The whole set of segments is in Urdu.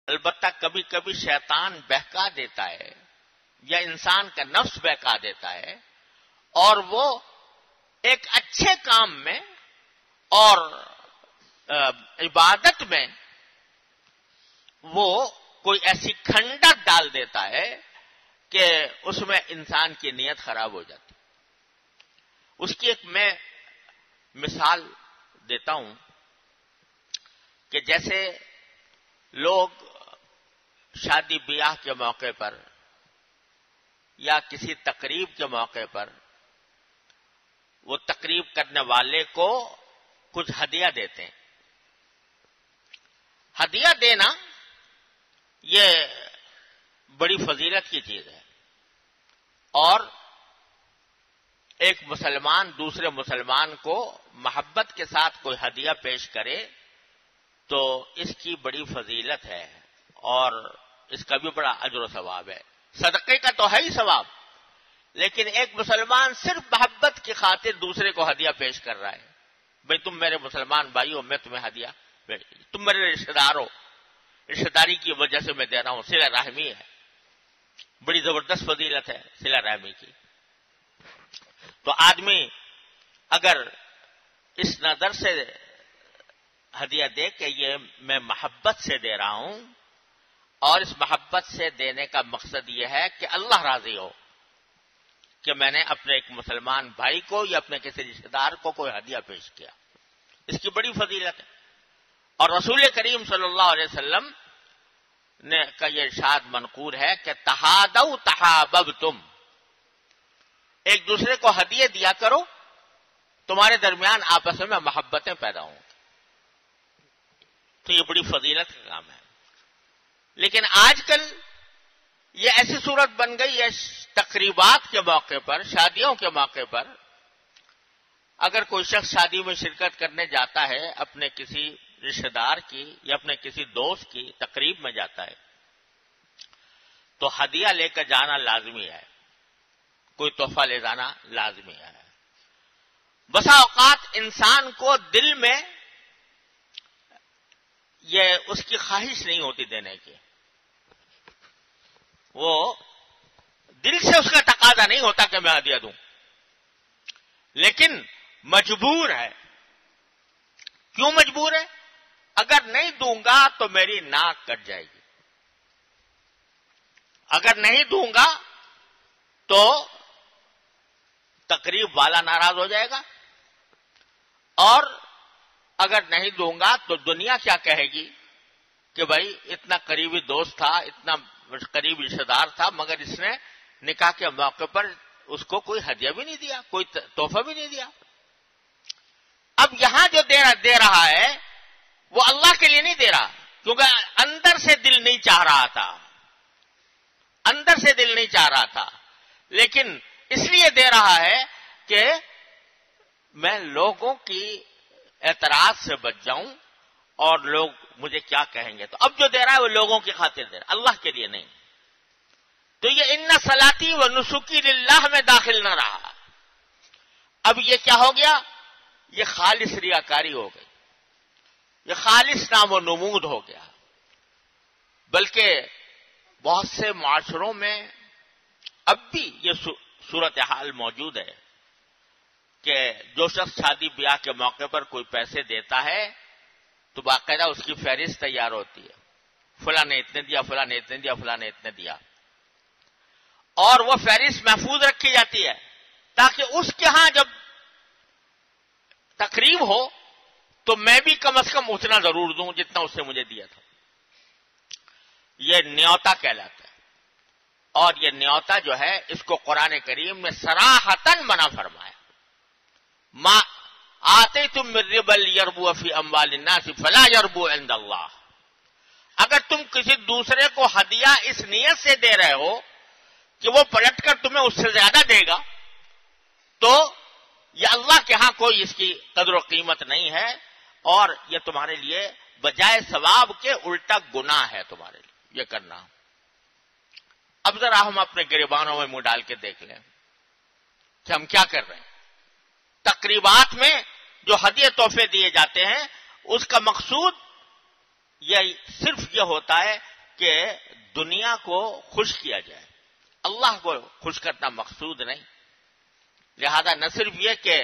البتہ کبھی کبھی شیطان بہکا دیتا ہے یا انسان کا نفس بہکا دیتا ہے اور وہ ایک اچھے کام میں اور عبادت میں وہ کوئی ایسی کھنڈت ڈال دیتا ہے کہ اس میں انسان کی نیت خراب ہو جاتی. اس کی ایک میں مثال دیتا ہوں کہ جیسے لوگ شادی بیاہ کے موقع پر یا کسی تقریب کے موقع پر وہ تقریب کرنے والے کو کچھ ہدیہ دیتے ہیں. ہدیہ دینا یہ بڑی فضیلت کی چیز ہے اور ایک مسلمان دوسرے مسلمان کو محبت کے ساتھ کوئی ہدیہ پیش کرے تو اس کی بڑی فضیلت ہے اور اس کا بھی بڑا اجر و ثواب ہے. صدقے کا تو ہے ہی ثواب، لیکن ایک مسلمان صرف محبت کی خاطر دوسرے کو ہدیہ پیش کر رہا ہے. بھئی تم میرے مسلمان بھائی ہو، میں تمہیں ہدیہ، تم میرے رشتہ دار ہو، رشتہ داری کی وجہ سے میں دے رہا ہوں. صلہ رحمی ہے، بڑی زبردست فضیلت ہے صلہ رحمی کی. تو آدمی اگر اس نظر سے ہدیہ دے کہ یہ میں محبت سے دے رہا ہوں اور اس محبت سے دینے کا مقصد یہ ہے کہ اللہ راضی ہو کہ میں نے اپنے ایک مسلمان بھائی کو یا اپنے کسی رشتہ دار کو کوئی ہدیہ پیش کیا، اس کی بڑی فضیلت ہے. اور رسول کریم صلی اللہ علیہ وسلم نے کا یہ ارشاد منقول ہے کہ تحادوا تحاببتم، ایک دوسرے کو ہدیے دیا کرو، تمہارے درمیان آپس میں محبتیں پیدا ہوں. تو یہ بڑی فضیلت کا کام ہے. لیکن آج کل یہ ایسی صورت بن گئی ہے تقریبات کے موقع پر، شادیوں کے موقع پر اگر کوئی شخص شادی میں شرکت کرنے جاتا ہے، اپنے کسی رشتہ دار کی یا اپنے کسی دوست کی تقریب میں جاتا ہے تو ہدیہ لے کر جانا لازمی ہے، کوئی تحفہ لے جانا لازمی ہے. بسا اوقات انسان کو دل میں یہ اس کی خواہش نہیں ہوتی دینے کی، وہ دل سے اس کا تقاضا نہیں ہوتا کہ میں ہدیہ دوں، لیکن مجبور ہے. کیوں مجبور ہے؟ اگر نہیں دوں گا تو میری ناک کٹ جائے گی، اگر نہیں دوں گا تو تقریب والا ناراض ہو جائے گا، اور اگر نہیں دوں گا تو دنیا کیا کہے گی کہ بھائی اتنا قریبی دوست تھا، اتنا قریبی رشتہ دار تھا، مگر اس نے نکاح کے موقع پر اس کو کوئی ہدیہ بھی نہیں دیا، کوئی تحفہ بھی نہیں دیا. اب یہاں جو دے رہا ہے وہ اللہ کے لیے نہیں دے رہا، کیونکہ اندر سے دل نہیں چاہ رہا تھا، اندر سے دل نہیں چاہ رہا تھا، لیکن اس لیے دے رہا ہے کہ میں لوگوں کی اعتراض سے بچ جاؤں اور لوگ مجھے کیا کہیں گے. تو اب جو دے رہا ہے وہ لوگوں کی خاطر دے رہا ہے، اللہ کے لیے نہیں. تو یہ ان صلاتی و نسکی للہ میں داخل نہ رہا. اب یہ کیا ہو گیا؟ یہ خالص ریاکاری ہو گئی، یہ خالص نام و نمود ہو گیا. بلکہ بہت سے معاشروں میں اب بھی یہ صورتحال موجود ہے کہ جو شخص شادی بیاہ کے موقع پر کوئی پیسے دیتا ہے تو باقاعدہ اس کی فہرست تیار ہوتی ہے، فلاں نے اتنے دیا، فلاں نے اتنے دیا، فلاں نے اتنے دیا، اور وہ فہرست محفوظ رکھی جاتی ہے تاکہ اس کے ہاں جب تقریب ہو تو میں بھی کم از کم اتنا ضرور دوں جتنا اس نے مجھے دیا تھا. یہ نیوتا کہلاتا ہے، اور یہ نیوتا جو ہے اس کو قرآن کریم نے صراحتاً منع فرمایا. ما آتیتم من ربا لیربو فی اموال الناس فلا یربو عند اللہ. اگر تم کسی دوسرے کو ہدیہ اس نیت سے دے رہے ہو کہ وہ پلٹ کر تمہیں اس سے زیادہ دے گا تو یہ اللہ کے ہاں کوئی اس کی قدر و قیمت نہیں ہے، اور یہ تمہارے لیے بجائے ثواب کے الٹا گناہ ہے تمہارے لیے یہ کرنا. اب ذرا ہم اپنے گریبانوں میں منہ ڈال کے دیکھ لیں کہ ہم کیا کر رہے ہیں. تقریبات میں جو ہدیے تحفے دیے جاتے ہیں اس کا مقصود یہ صرف یہ ہوتا ہے کہ دنیا کو خوش کیا جائے، اللہ کو خوش کرنا مقصود نہیں. لہذا نہ صرف یہ کہ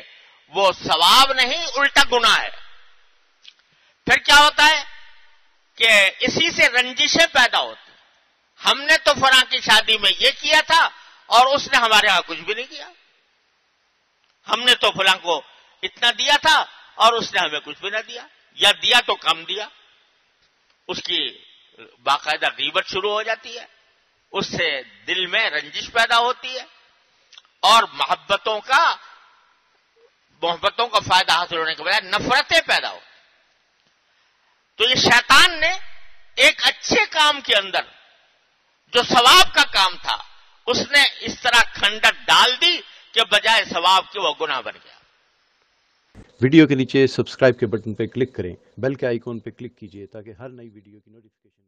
وہ ثواب نہیں، الٹا گناہ ہے. پھر کیا ہوتا ہے کہ اسی سے رنجشیں پیدا ہوتی. ہم نے تو فلاں کی شادی میں یہ کیا تھا اور اس نے ہمارے ہاں کچھ بھی نہیں کیا. ہم نے تو فلاں کو اتنا دیا تھا اور اس نے ہمیں کچھ بھی نہ دیا، یا دیا تو کم دیا. اس کی باقاعدہ غیبت شروع ہو جاتی ہے، اس سے دل میں رنجش پیدا ہوتی ہے اور محبتوں کا فائدہ حاصل ہونے کے بجائے نفرتیں پیدا ہو. تو یہ شیطان نے ایک اچھے کام کے اندر جو ثواب کا کام تھا اس نے اس طرح کھنڈک ڈال دی کہ بجائے ثواب کے وہ گناہ بن گیا. ویڈیو کے نیچے سبسکرائب کے بٹن پہ کلک کریں، بیل کے آئیکن پہ کلک کیجئے تاکہ ہر نئی ویڈیو کی نوٹیفیکیشن